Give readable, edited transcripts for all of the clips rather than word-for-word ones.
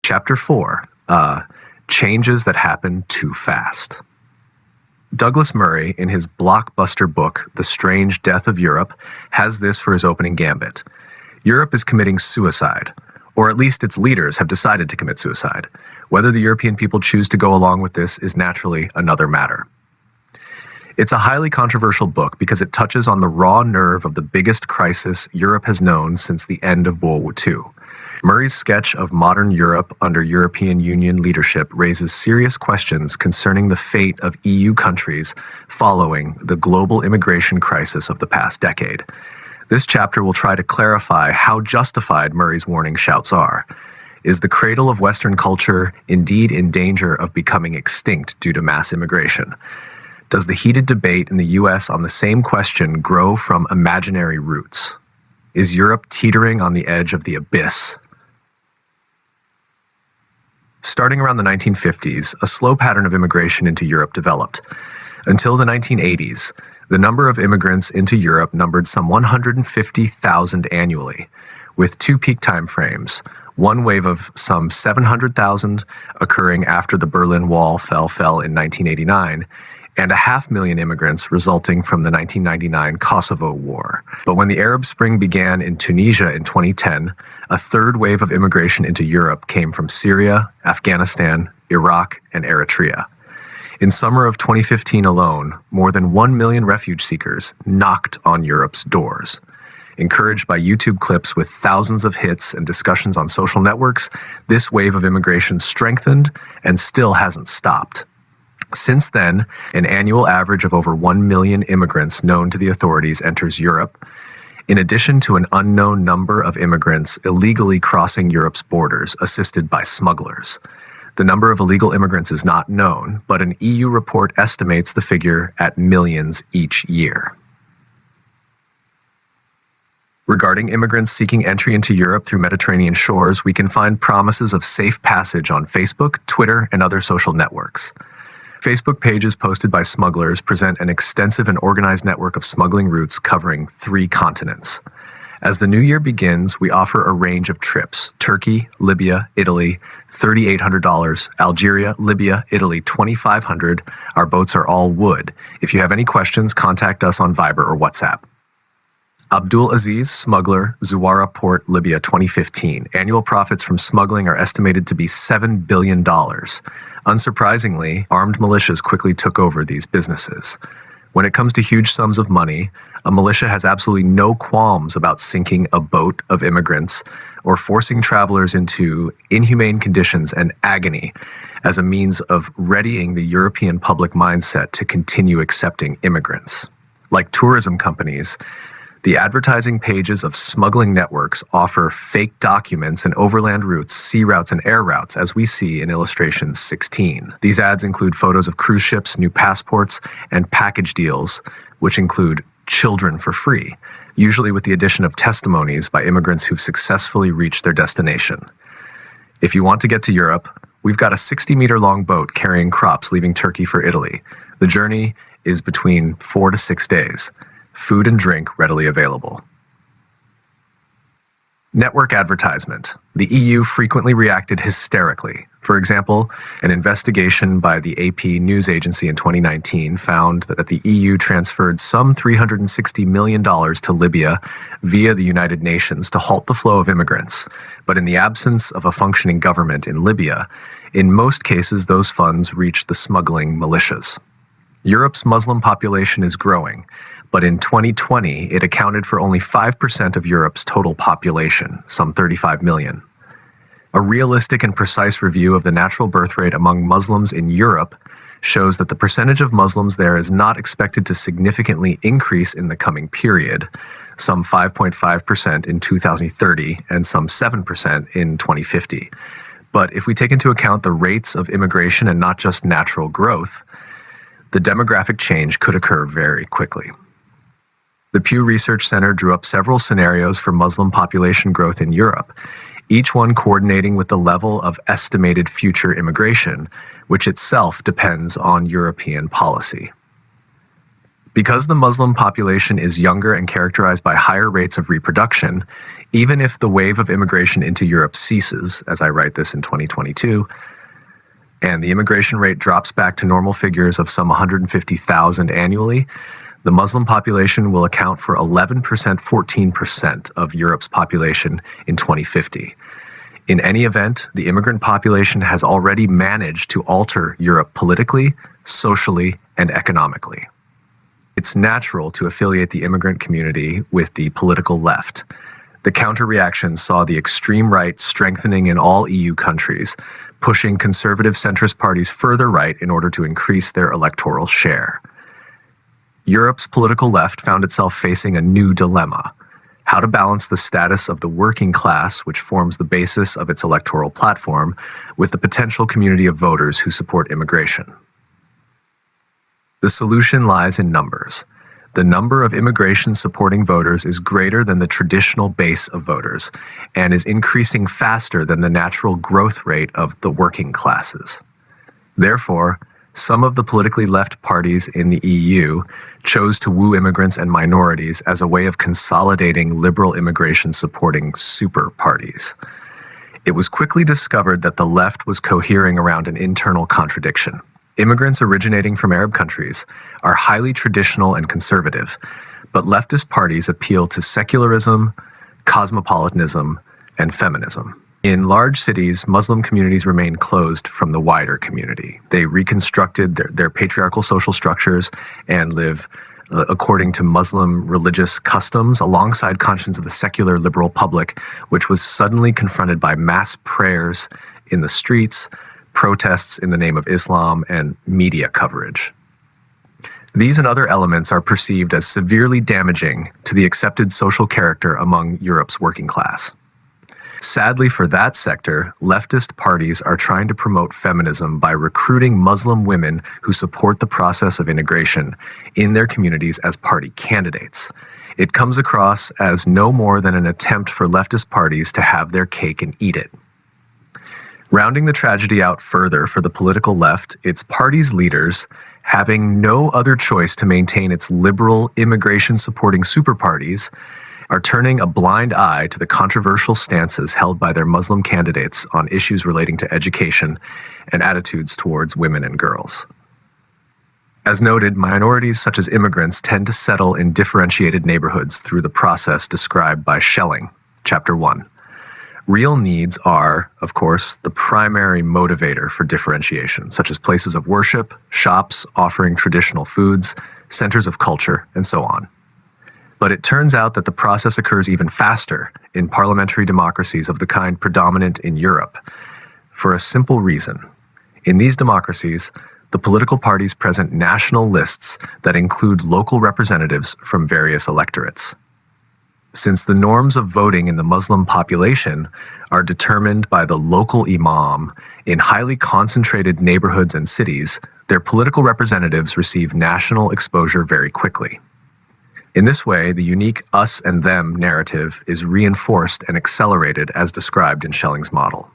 Chapter 4, Changes That Happen Too Fast. Douglas Murray, in his blockbuster book, The Strange Death of Europe, has this for his opening gambit. Europe is committing suicide, or at least its leaders have decided to commit suicide. Whether the European people choose to go along with this is naturally another matter. It's a highly controversial book because it touches on the raw nerve of the biggest crisis Europe has known since the end of World War II. Murray's sketch of modern Europe under European Union leadership raises serious questions concerning the fate of EU countries following the global immigration crisis of the past decade. This chapter will try to clarify how justified Murray's warning shouts are. Is the cradle of Western culture indeed in danger of becoming extinct due to mass immigration? Does the heated debate in the US on the same question grow from imaginary roots? Is Europe teetering on the edge of the abyss? Starting around the 1950s, a slow pattern of immigration into Europe developed. Until the 1980s, the number of immigrants into Europe numbered some 150,000 annually, with two peak time frames, one wave of some 700,000 occurring after the Berlin Wall fell in 1989, and 500,000 immigrants resulting from the 1999 Kosovo War. But when the Arab Spring began in Tunisia in 2010, a third wave of immigration into Europe came from Syria, Afghanistan, Iraq, and Eritrea. In summer of 2015 alone, more than 1 million refuge seekers knocked on Europe's doors. Encouraged by YouTube clips with thousands of hits and discussions on social networks, this wave of immigration strengthened and still hasn't stopped. Since then, an annual average of over 1 million immigrants known to the authorities enters Europe, in addition to an unknown number of immigrants illegally crossing Europe's borders, assisted by smugglers. The number of illegal immigrants is not known, but an EU report estimates the figure at millions each year. Regarding immigrants seeking entry into Europe through Mediterranean shores, we can find promises of safe passage on Facebook, Twitter, and other social networks. Facebook pages posted by smugglers present an extensive and organized network of smuggling routes covering 3 continents. As the new year begins, we offer a range of trips: Turkey, Libya, Italy, $3,800, Algeria, Libya, Italy, $2,500. Our boats are all wood. If you have any questions, contact us on Viber or WhatsApp. Abdul Aziz, smuggler, Zuwara Port, Libya, 2015. Annual profits from smuggling are estimated to be $7 billion. Unsurprisingly, armed militias quickly took over these businesses. When it comes to huge sums of money, a militia has absolutely no qualms about sinking a boat of immigrants or forcing travelers into inhumane conditions and agony as a means of readying the European public mindset to continue accepting immigrants. Like tourism companies, the advertising pages of smuggling networks offer fake documents and overland routes, sea routes, and air routes, as we see in illustration 16. These ads include photos of cruise ships, new passports, and package deals, which include children for free, usually with the addition of testimonies by immigrants who've successfully reached their destination. If you want to get to Europe, we've got a 60-meter-long boat carrying crops leaving Turkey for Italy. The journey is between 4 to 6 days. Food and drink readily available. Network advertisement. The EU frequently reacted hysterically. For example, an investigation by the AP news agency in 2019 found that the EU transferred some $360 million to Libya via the United Nations to halt the flow of immigrants. But in the absence of a functioning government in Libya, in most cases those funds reached the smuggling militias. Europe's Muslim population is growing, but in 2020, it accounted for only 5% of Europe's total population, some 35 million. A realistic and precise review of the natural birth rate among Muslims in Europe shows that the percentage of Muslims there is not expected to significantly increase in the coming period, some 5.5% in 2030 and some 7% in 2050. But if we take into account the rates of immigration and not just natural growth, the demographic change could occur very quickly. The Pew Research Center drew up several scenarios for Muslim population growth in Europe, each one coordinating with the level of estimated future immigration, which itself depends on European policy. Because the Muslim population is younger and characterized by higher rates of reproduction, Even if the wave of immigration into Europe ceases, as I write this in 2022, and the immigration rate drops back to normal figures of some 150,000 annually, the Muslim population will account for 11%, 14% of Europe's population in 2050. In any event, the immigrant population has already managed to alter Europe politically, socially, and economically. It's natural to affiliate the immigrant community with the political left. The counter-reaction saw the extreme right strengthening in all EU countries, pushing conservative centrist parties further right in order to increase their electoral share. Europe's political left found itself facing a new dilemma: how to balance the status of the working class, which forms the basis of its electoral platform, with the potential community of voters who support immigration. The solution lies in numbers. The number of immigration-supporting voters is greater than the traditional base of voters and is increasing faster than the natural growth rate of the working classes. Therefore, some of the politically left parties in the EU chose to woo immigrants and minorities as a way of consolidating liberal immigration-supporting super parties. It was quickly discovered that the left was cohering around an internal contradiction. Immigrants originating from Arab countries are highly traditional and conservative, but leftist parties appeal to secularism, cosmopolitanism, and feminism. In large cities, Muslim communities remain closed from the wider community. They reconstructed their patriarchal social structures and live according to Muslim religious customs alongside conscience of the secular liberal public, which was suddenly confronted by mass prayers in the streets, protests in the name of Islam, and media coverage. These and other elements are perceived as severely damaging to the accepted social character among Europe's working class. Sadly for that sector, leftist parties are trying to promote feminism by recruiting Muslim women who support the process of integration in their communities as party candidates. It comes across as no more than an attempt for leftist parties to have their cake and eat it. Rounding the tragedy out further for the political left, its party's leaders, having no other choice to maintain its liberal immigration-supporting super parties, are turning a blind eye to the controversial stances held by their Muslim candidates on issues relating to education and attitudes towards women and girls. As noted, minorities such as immigrants tend to settle in differentiated neighborhoods through the process described by Schelling, Chapter 1. Real needs are, of course, the primary motivator for differentiation, such as places of worship, shops offering traditional foods, centers of culture, and so on. But it turns out that the process occurs even faster in parliamentary democracies of the kind predominant in Europe, for a simple reason. In these democracies, the political parties present national lists that include local representatives from various electorates. Since the norms of voting in the Muslim population are determined by the local imam in highly concentrated neighborhoods and cities, their political representatives receive national exposure very quickly. In this way, the unique us and them narrative is reinforced and accelerated as described in Schelling's model.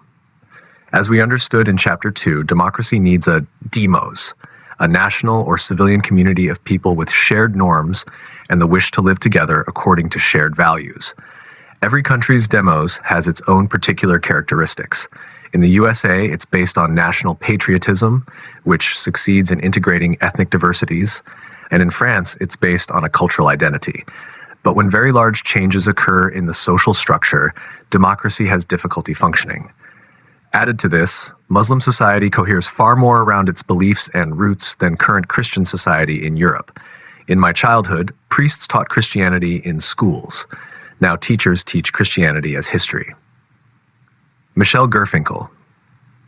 As we understood in Chapter 2, democracy needs a demos, a national or civilian community of people with shared norms and the wish to live together according to shared values. Every country's demos has its own particular characteristics. In the USA, it's based on national patriotism, which succeeds in integrating ethnic diversities, and in France, it's based on a cultural identity. But when very large changes occur in the social structure, democracy has difficulty functioning. Added to this, Muslim society coheres far more around its beliefs and roots than current Christian society in Europe. In my childhood, priests taught Christianity in schools. Now teachers teach Christianity as history. Michel Gerfinkel.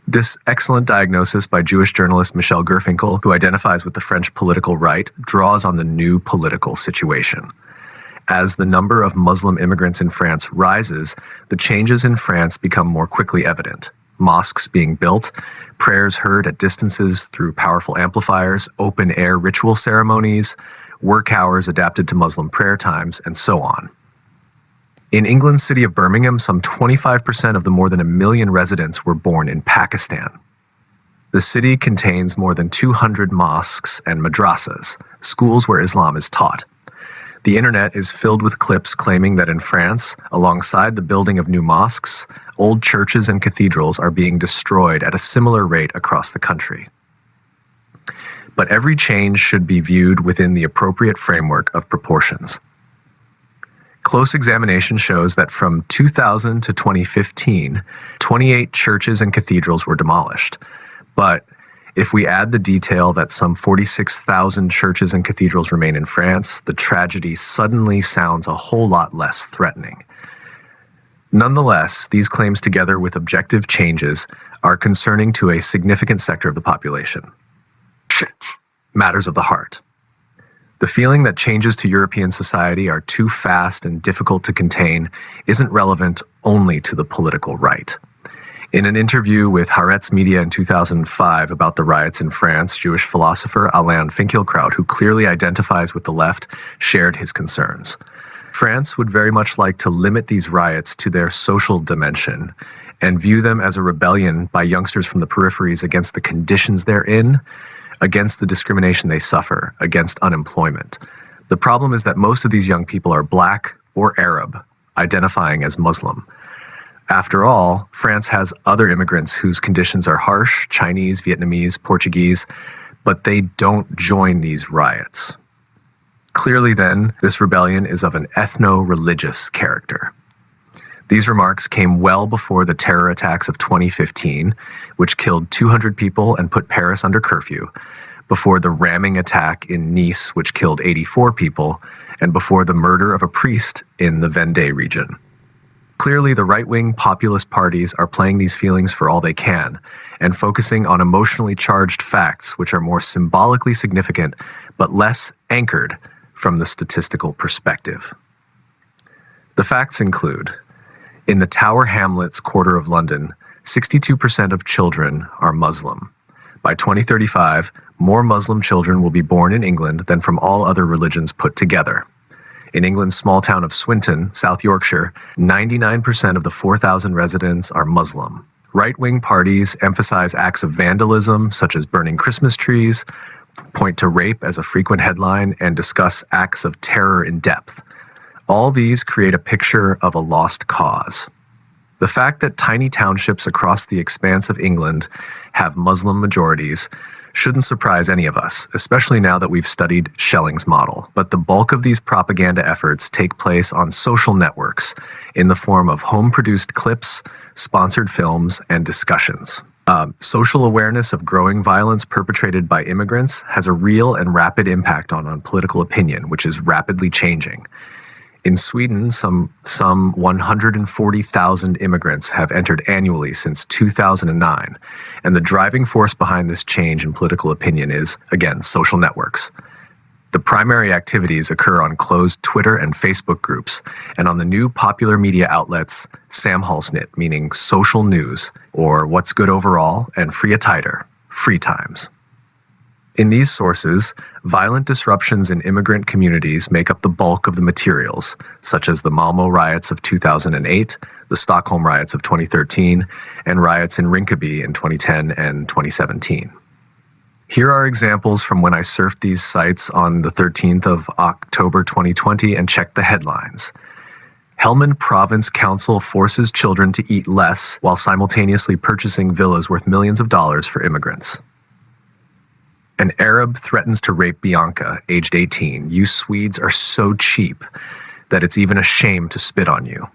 This excellent diagnosis by Jewish journalist Michel Gerfinkel, who identifies with the French political right, draws on the new political situation. As the number of Muslim immigrants in France rises, the changes in France become more quickly evident. Mosques being built, prayers heard at distances through powerful amplifiers, open-air ritual ceremonies, work hours adapted to Muslim prayer times, and so on. In England's city of Birmingham, some 25% of the more than 1 million residents were born in Pakistan. The city contains more than 200 mosques and madrasas, schools where Islam is taught. The internet is filled with clips claiming that in France, alongside the building of new mosques, old churches and cathedrals are being destroyed at a similar rate across the country. But every change should be viewed within the appropriate framework of proportions. Close examination shows that from 2000 to 2015, 28 churches and cathedrals were demolished. But if we add the detail that some 46,000 churches and cathedrals remain in France, the tragedy suddenly sounds a whole lot less threatening. Nonetheless, these claims, together with objective changes, are concerning to a significant sector of the population. Matters of the heart. The feeling that changes to European society are too fast and difficult to contain isn't relevant only to the political right. In an interview with Haaretz Media in 2005 about the riots in France, Jewish philosopher Alain Finkielkraut, who clearly identifies with the left, shared his concerns. France would very much like to limit these riots to their social dimension and view them as a rebellion by youngsters from the peripheries against the conditions they're in, against the discrimination they suffer, against unemployment. The problem is that most of these young people are Black or Arab, identifying as Muslim. After all, France has other immigrants whose conditions are harsh, Chinese, Vietnamese, Portuguese, but they don't join these riots. Clearly then, this rebellion is of an ethno-religious character. These remarks came well before the terror attacks of 2015, which killed 200 people and put Paris under curfew, before the ramming attack in Nice, which killed 84 people, and before the murder of a priest in the Vendée region. Clearly, the right-wing populist parties are playing these feelings for all they can and focusing on emotionally charged facts which are more symbolically significant but less anchored from the statistical perspective. The facts include, in the Tower Hamlets quarter of London, 62% of children are Muslim. By 2035, more Muslim children will be born in England than from all other religions put together. In England's small town of Swinton, South Yorkshire, 99% of the 4,000 residents are Muslim. Right-wing parties emphasize acts of vandalism, such as burning Christmas trees, point to rape as a frequent headline, and discuss acts of terror in depth. All these create a picture of a lost cause. The fact that tiny townships across the expanse of England have Muslim majorities shouldn't surprise any of us, especially now that we've studied Schelling's model. But the bulk of these propaganda efforts take place on social networks in the form of home-produced clips, sponsored films, and discussions. Social awareness of growing violence perpetrated by immigrants has a real and rapid impact on political opinion, which is rapidly changing. In Sweden, some 140,000 immigrants have entered annually since 2009, and the driving force behind this change in political opinion is, again, social networks. The primary activities occur on closed Twitter and Facebook groups, and on the new popular media outlets Samhällsnytt, meaning social news, or What's Good Overall, and Fria Tider, free times. In these sources, violent disruptions in immigrant communities make up the bulk of the materials, such as the Malmö riots of 2008, the Stockholm riots of 2013, and riots in Rinkeby in 2010 and 2017. Here are examples from when I surfed these sites on the 13th of October 2020 and checked the headlines. Helmand Province Council forces children to eat less while simultaneously purchasing villas worth millions of dollars for immigrants. An Arab threatens to rape Bianca, aged 18. You Swedes are so cheap that it's even a shame to spit on you.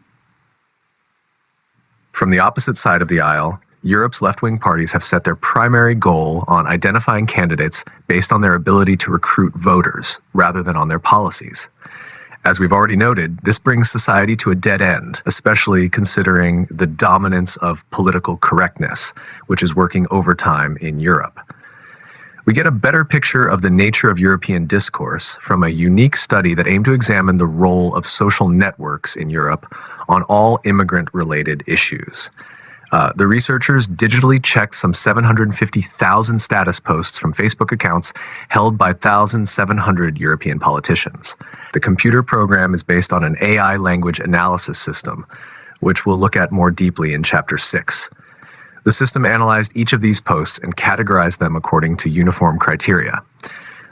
From the opposite side of the aisle, Europe's left-wing parties have set their primary goal on identifying candidates based on their ability to recruit voters, rather than on their policies. As we've already noted, this brings society to a dead end, especially considering the dominance of political correctness, which is working overtime in Europe. We get a better picture of the nature of European discourse from a unique study that aimed to examine the role of social networks in Europe on all immigrant-related issues. The researchers digitally checked some 750,000 status posts from Facebook accounts held by 1,700 European politicians. The computer program is based on an AI language analysis system, which we'll look at more deeply in Chapter 6. The system analyzed each of these posts and categorized them according to uniform criteria.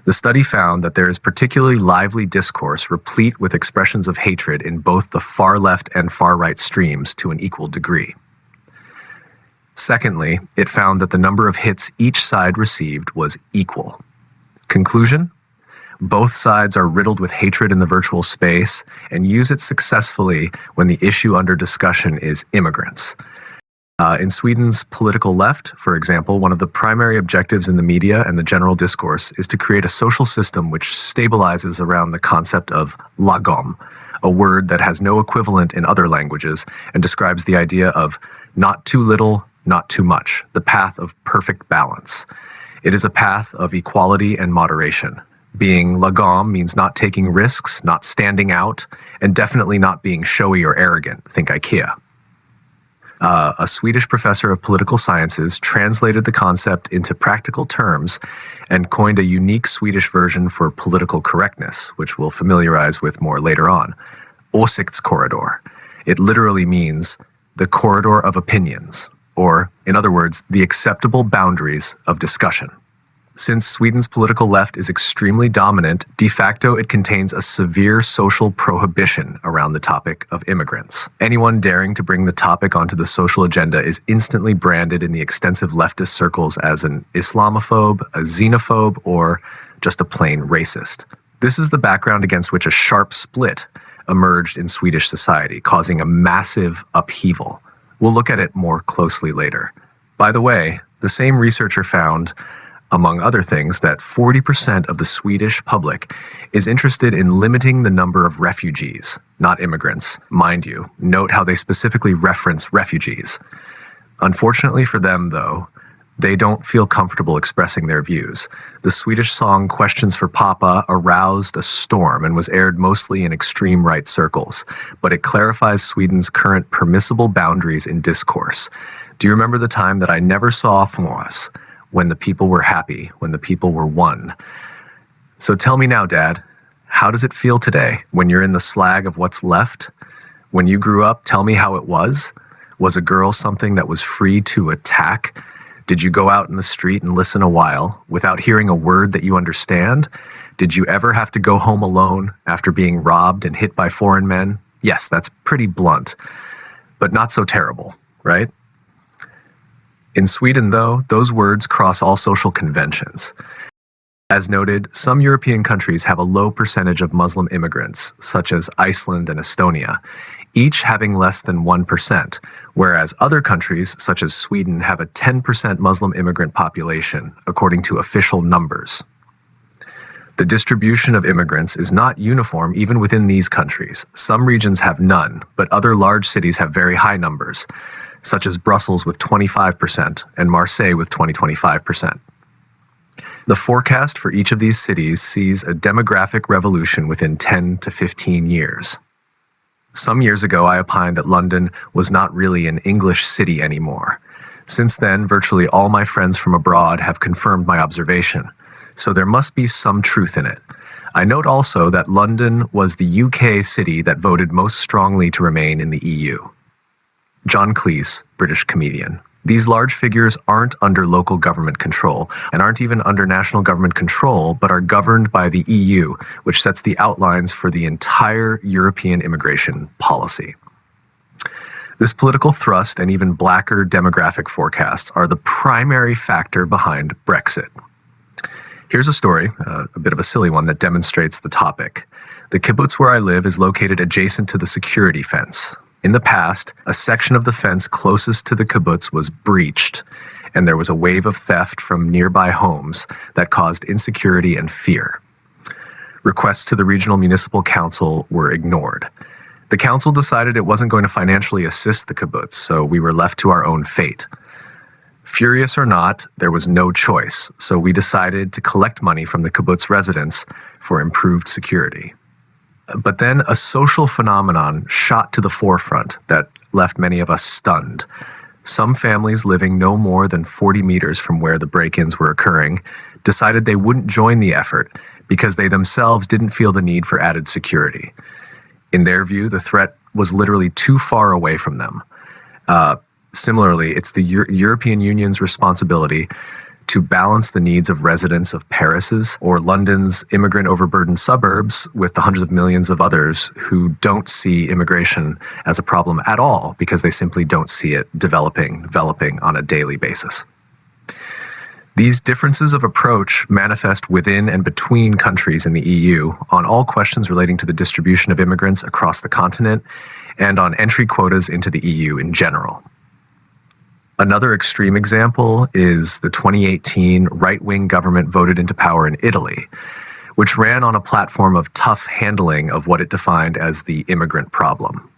The study found that there is particularly lively discourse replete with expressions of hatred in both the far left and far right streams to an equal degree. Secondly, it found that the number of hits each side received was equal. Conclusion? Both sides are riddled with hatred in the virtual space and use it successfully when the issue under discussion is immigrants. In Sweden's political left, for example, one of the primary objectives in the media and the general discourse is to create a social system which stabilizes around the concept of lagom, a word that has no equivalent in other languages and describes the idea of not too little, not too much, the path of perfect balance. It is a path of equality and moderation. Being lagom means not taking risks, not standing out, and definitely not being showy or arrogant. Think IKEA. A Swedish professor of political sciences translated the concept into practical terms and coined a unique Swedish version for political correctness, which we'll familiarize with more later on. Åsiktskorridor. It literally means the corridor of opinions, or, in other words, the acceptable boundaries of discussion. Since Sweden's political left is extremely dominant, de facto it contains a severe social prohibition around the topic of immigrants. Anyone daring to bring the topic onto the social agenda is instantly branded in the extensive leftist circles as an Islamophobe, a xenophobe, or just a plain racist. This is the background against which a sharp split emerged in Swedish society, causing a massive upheaval. We'll look at it more closely later. By the way, the same researcher found, among other things, that 40% of the Swedish public is interested in limiting the number of refugees, not immigrants. Mind you, note how they specifically reference refugees. Unfortunately for them, though, they don't feel comfortable expressing their views. The Swedish song Questions for Papa aroused a storm and was aired mostly in extreme right circles, but it clarifies Sweden's current permissible boundaries in discourse. Do you remember the time that I never saw Fås? When the people were happy, when the people were one. So tell me now, Dad, how does it feel today when you're in the slag of what's left? When you grew up, tell me how it was. Was a girl something that was free to attack? Did you go out in the street and listen a while without hearing a word that you understand? Did you ever have to go home alone after being robbed and hit by foreign men? Yes, that's pretty blunt, but not so terrible, right? In Sweden, though, those words cross all social conventions. As noted, some European countries have a low percentage of Muslim immigrants, such as Iceland and Estonia, each having less than 1%, whereas other countries, such as Sweden, have a 10% Muslim immigrant population, according to official numbers. The distribution of immigrants is not uniform even within these countries. Some regions have none, but other large cities have very high numbers, such as Brussels with 25% and Marseille with 25%. The forecast for each of these cities sees a demographic revolution within 10 to 15 years. Some years ago, I opined that London was not really an English city anymore. Since then, virtually all my friends from abroad have confirmed my observation, so there must be some truth in it. I note also that London was the UK city that voted most strongly to remain in the EU. John Cleese, British comedian. These large figures aren't under local government control and aren't even under national government control, but are governed by the EU, which sets the outlines for the entire European immigration policy. This political thrust and even blacker demographic forecasts are the primary factor behind Brexit. Here's a story, a bit of a silly one, that demonstrates the topic. The kibbutz where I live is located adjacent to the security fence. In the past, a section of the fence closest to the kibbutz was breached, and there was a wave of theft from nearby homes that caused insecurity and fear. Requests to the regional municipal council were ignored. The council decided it wasn't going to financially assist the kibbutz, so we were left to our own fate. Furious or not, there was no choice, so we decided to collect money from the kibbutz residents for improved security. But then a social phenomenon shot to the forefront that left many of us stunned. Some families living no more than 40 meters from where the break-ins were occurring decided they wouldn't join the effort because they themselves didn't feel the need for added security. In their view, the threat was literally too far away from them. Similarly, it's the European Union's responsibility to balance the needs of residents of Paris's or London's immigrant overburdened suburbs with the hundreds of millions of others who don't see immigration as a problem at all because they simply don't see it developing on a daily basis. These differences of approach manifest within and between countries in the EU on all questions relating to the distribution of immigrants across the continent and on entry quotas into the EU in general. Another extreme example is the 2018 right-wing government voted into power in Italy, which ran on a platform of tough handling of what it defined as the immigrant problem.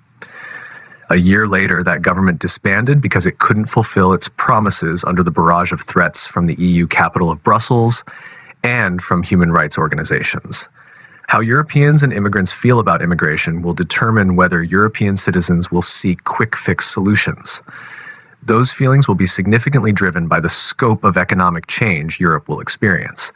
A year later, that government disbanded because it couldn't fulfill its promises under the barrage of threats from the EU capital of Brussels and from human rights organizations. How Europeans and immigrants feel about immigration will determine whether European citizens will seek quick-fix solutions. Those feelings will be significantly driven by the scope of economic change Europe will experience.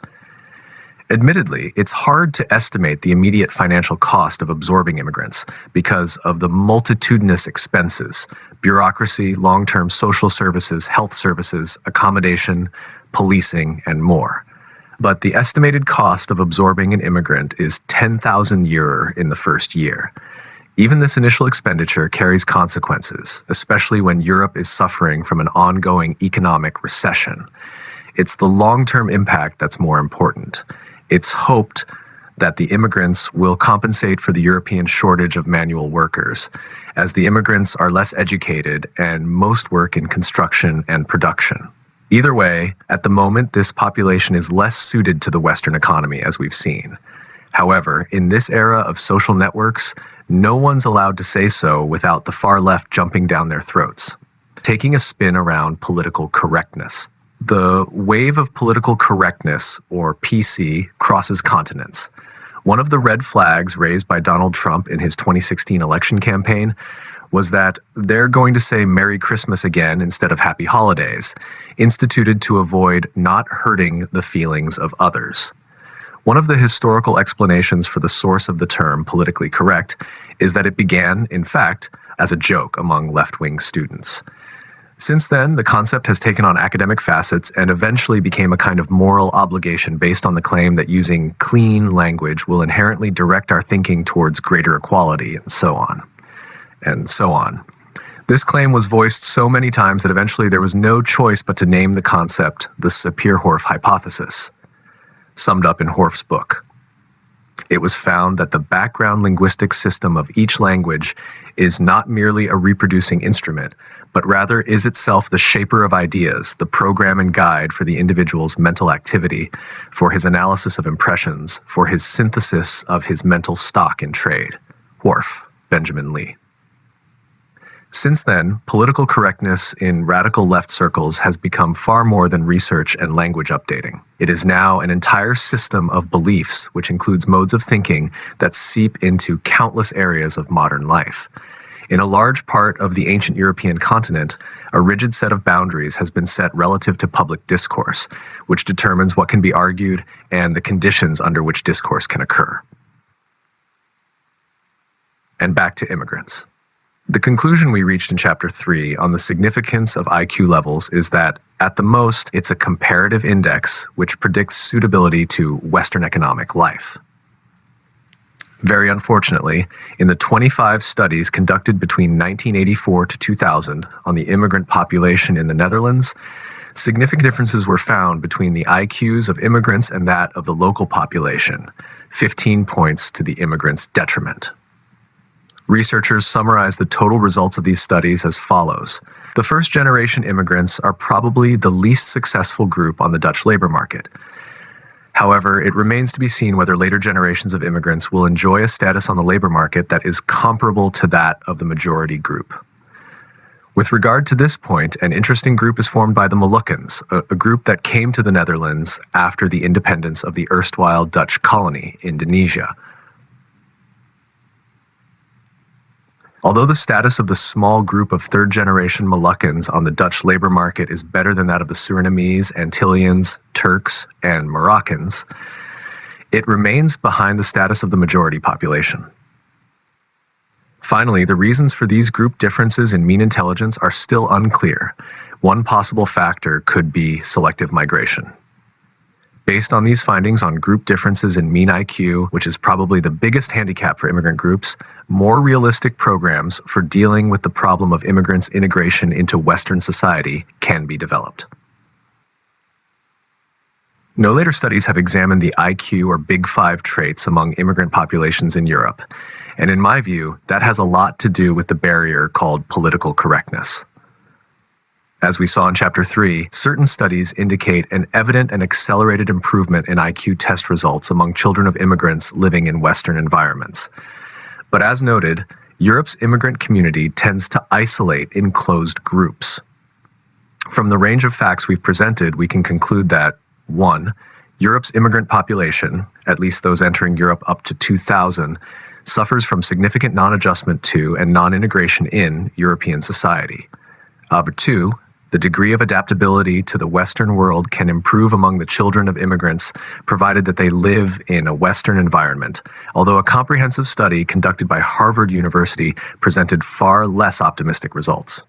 Admittedly, it's hard to estimate the immediate financial cost of absorbing immigrants because of the multitudinous expenses: bureaucracy, long-term social services, health services, accommodation, policing, and more. But the estimated cost of absorbing an immigrant is 10,000 euro in the first year. Even this initial expenditure carries consequences, especially when Europe is suffering from an ongoing economic recession. It's the long-term impact that's more important. It's hoped that the immigrants will compensate for the European shortage of manual workers, as the immigrants are less educated and most work in construction and production. Either way, at the moment, this population is less suited to the Western economy, as we've seen. However, in this era of social networks, no one's allowed to say so without the far left jumping down their throats. Taking a spin around political correctness. The wave of political correctness, or PC, crosses continents. One of the red flags raised by Donald Trump in his 2016 election campaign was that they're going to say Merry Christmas again instead of Happy Holidays, instituted to avoid not hurting the feelings of others. One of the historical explanations for the source of the term politically correct is that it began, in fact, as a joke among left-wing students. Since then, the concept has taken on academic facets and eventually became a kind of moral obligation based on the claim that using clean language will inherently direct our thinking towards greater equality, and so on. And so on. This claim was voiced so many times that eventually there was no choice but to name the concept the Sapir-Whorf hypothesis, summed up in Whorf's book. It was found that the background linguistic system of each language is not merely a reproducing instrument, but rather is itself the shaper of ideas, the program and guide for the individual's mental activity, for his analysis of impressions, for his synthesis of his mental stock in trade. Whorf, Benjamin Lee. Since then, political correctness in radical left circles has become far more than research and language updating. It is now an entire system of beliefs, which includes modes of thinking that seep into countless areas of modern life. In a large part of the ancient European continent, a rigid set of boundaries has been set relative to public discourse, which determines what can be argued and the conditions under which discourse can occur. And back to immigrants. The conclusion we reached in Chapter 3 on the significance of IQ levels is that, at the most, it's a comparative index which predicts suitability to Western economic life. Very unfortunately, in the 25 studies conducted between 1984 to 2000 on the immigrant population in the Netherlands, significant differences were found between the IQs of immigrants and that of the local population, 15 points to the immigrants' detriment. Researchers summarize the total results of these studies as follows. The first-generation immigrants are probably the least successful group on the Dutch labor market. However, it remains to be seen whether later generations of immigrants will enjoy a status on the labor market that is comparable to that of the majority group. With regard to this point, an interesting group is formed by the Moluccans, a group that came to the Netherlands after the independence of the erstwhile Dutch colony, Indonesia. Although the status of the small group of third-generation Moluccans on the Dutch labor market is better than that of the Surinamese, Antillians, Turks, and Moroccans, it remains behind the status of the majority population. Finally, the reasons for these group differences in mean intelligence are still unclear. One possible factor could be selective migration. Based on these findings on group differences in mean IQ, which is probably the biggest handicap for immigrant groups, more realistic programs for dealing with the problem of immigrants' integration into Western society can be developed. No later studies have examined the IQ or Big Five traits among immigrant populations in Europe, and in my view, that has a lot to do with the barrier called political correctness. As we saw in Chapter 3, certain studies indicate an evident and accelerated improvement in IQ test results among children of immigrants living in Western environments. But as noted, Europe's immigrant community tends to isolate in closed groups. From the range of facts we've presented, we can conclude that 1. Europe's immigrant population, at least those entering Europe up to 2000, suffers from significant non-adjustment to and non-integration in European society. 2. The degree of adaptability to the Western world can improve among the children of immigrants, provided that they live in a Western environment, although a comprehensive study conducted by Harvard University presented far less optimistic results.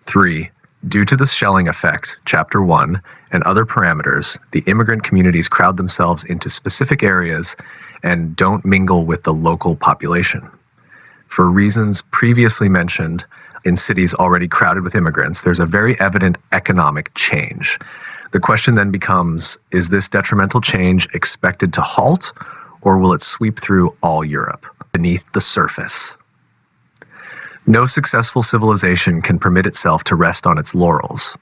3. Due to the Schelling effect, Chapter 1, and other parameters, the immigrant communities crowd themselves into specific areas and don't mingle with the local population. For reasons previously mentioned, in cities already crowded with immigrants, there's a very evident economic change. The question then becomes, is this detrimental change expected to halt, or will it sweep through all Europe, beneath the surface? No successful civilization can permit itself to rest on its laurels.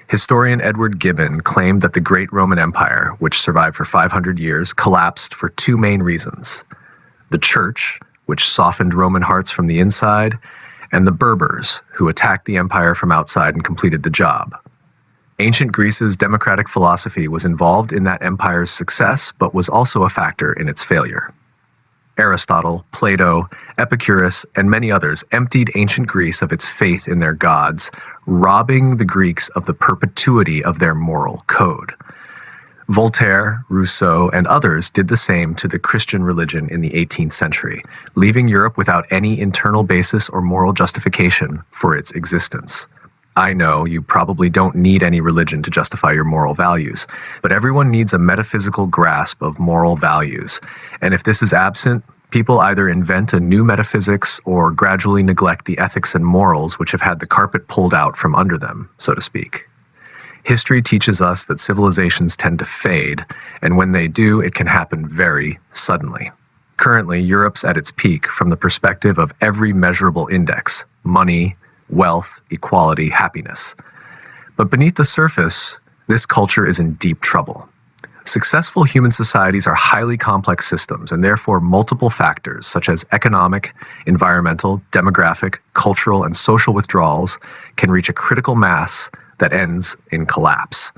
Historian Edward Gibbon claimed that the great Roman Empire, which survived for 500 years, collapsed for two main reasons: the Church, which softened Roman hearts from the inside, and the Berbers, who attacked the empire from outside and completed the job. Ancient Greece's democratic philosophy was involved in that empire's success, but was also a factor in its failure. Aristotle, Plato, Epicurus, and many others emptied ancient Greece of its faith in their gods, robbing the Greeks of the perpetuity of their moral code. Voltaire, Rousseau, and others did the same to the Christian religion in the 18th century, leaving Europe without any internal basis or moral justification for its existence. I know you probably don't need any religion to justify your moral values, but everyone needs a metaphysical grasp of moral values, and if this is absent, people either invent a new metaphysics or gradually neglect the ethics and morals which have had the carpet pulled out from under them, so to speak. History teaches us that civilizations tend to fade, and when they do, it can happen very suddenly. Currently, Europe's at its peak from the perspective of every measurable index: money, wealth, equality, happiness. But beneath the surface, this culture is in deep trouble. Successful human societies are highly complex systems, and therefore multiple factors such as economic, environmental, demographic, cultural, and social withdrawals can reach a critical mass that ends in collapse.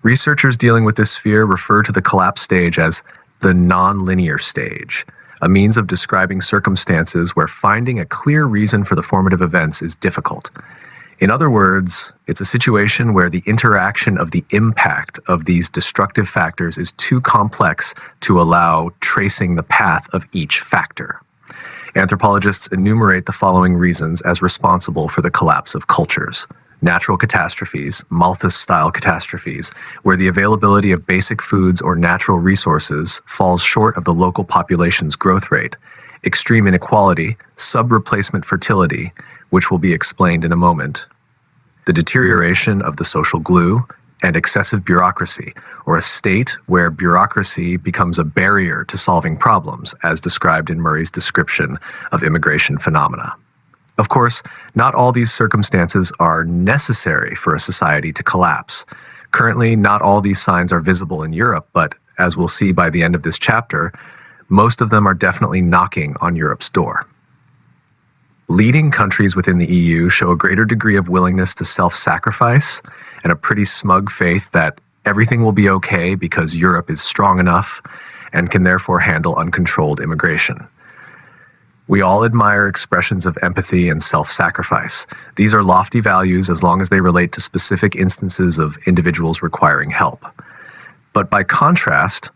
Researchers dealing with this sphere refer to the collapse stage as the nonlinear stage, a means of describing circumstances where finding a clear reason for the formative events is difficult. In other words, it's a situation where the interaction of the impact of these destructive factors is too complex to allow tracing the path of each factor. Anthropologists enumerate the following reasons as responsible for the collapse of cultures: natural catastrophes, Malthus-style catastrophes, where the availability of basic foods or natural resources falls short of the local population's growth rate; extreme inequality; sub-replacement fertility, which will be explained in a moment; the deterioration of the social glue; and excessive bureaucracy, or a state where bureaucracy becomes a barrier to solving problems, as described in Murray's description of immigration phenomena. Of course, not all these circumstances are necessary for a society to collapse. Currently, not all these signs are visible in Europe, but as we'll see by the end of this chapter, most of them are definitely knocking on Europe's door. Leading countries within the EU show a greater degree of willingness to self-sacrifice and a pretty smug faith that everything will be okay because Europe is strong enough and can therefore handle uncontrolled immigration. We all admire expressions of empathy and self-sacrifice. These are lofty values as long as they relate to specific instances of individuals requiring help. But by contrast,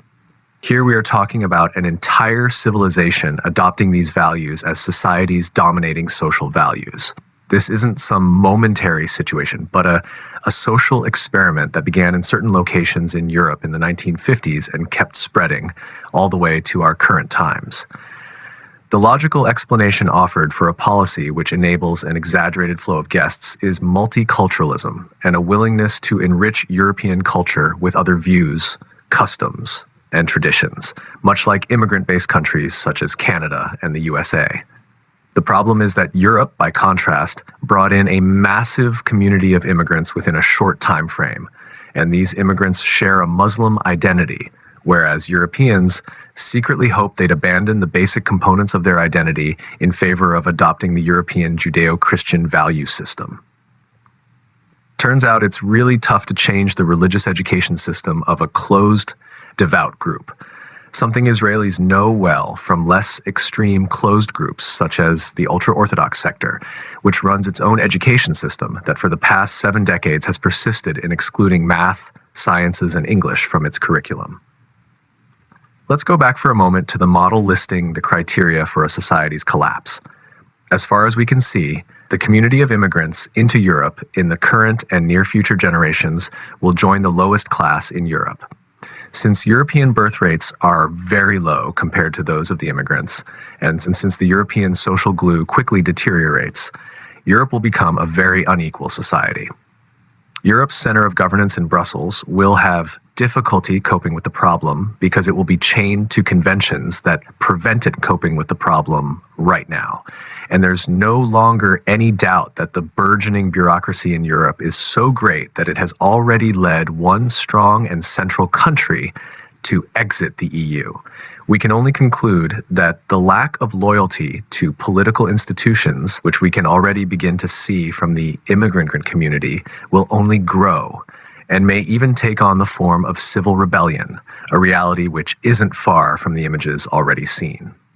here we are talking about an entire civilization adopting these values as society's dominating social values. This isn't some momentary situation, but a social experiment that began in certain locations in Europe in the 1950s and kept spreading all the way to our current times. The logical explanation offered for a policy which enables an exaggerated flow of guests is multiculturalism and a willingness to enrich European culture with other views, customs, and traditions, much like immigrant-based countries such as Canada and the USA. The problem is that Europe, by contrast, brought in a massive community of immigrants within a short time frame, and these immigrants share a Muslim identity, whereas Europeans secretly hoped they'd abandon the basic components of their identity in favor of adopting the European Judeo-Christian value system. Turns out it's really tough to change the religious education system of a closed, devout group, something Israelis know well from less extreme closed groups such as the ultra-Orthodox sector, which runs its own education system that for the past 7 decades has persisted in excluding math, sciences, and English from its curriculum. Let's go back for a moment to the model listing the criteria for a society's collapse. As far as we can see, the community of immigrants into Europe in the current and near future generations will join the lowest class in Europe. Since European birth rates are very low compared to those of the immigrants, and since the European social glue quickly deteriorates, Europe will become a very unequal society. Europe's center of governance in Brussels will have difficulty coping with the problem because it will be chained to conventions that prevent it coping with the problem right now. And there's no longer any doubt that the burgeoning bureaucracy in Europe is so great that it has already led one strong and central country to exit the EU. We can only conclude that the lack of loyalty to political institutions, which we can already begin to see from the immigrant community, will only grow and may even take on the form of civil rebellion, a reality which isn't far from the images already seen.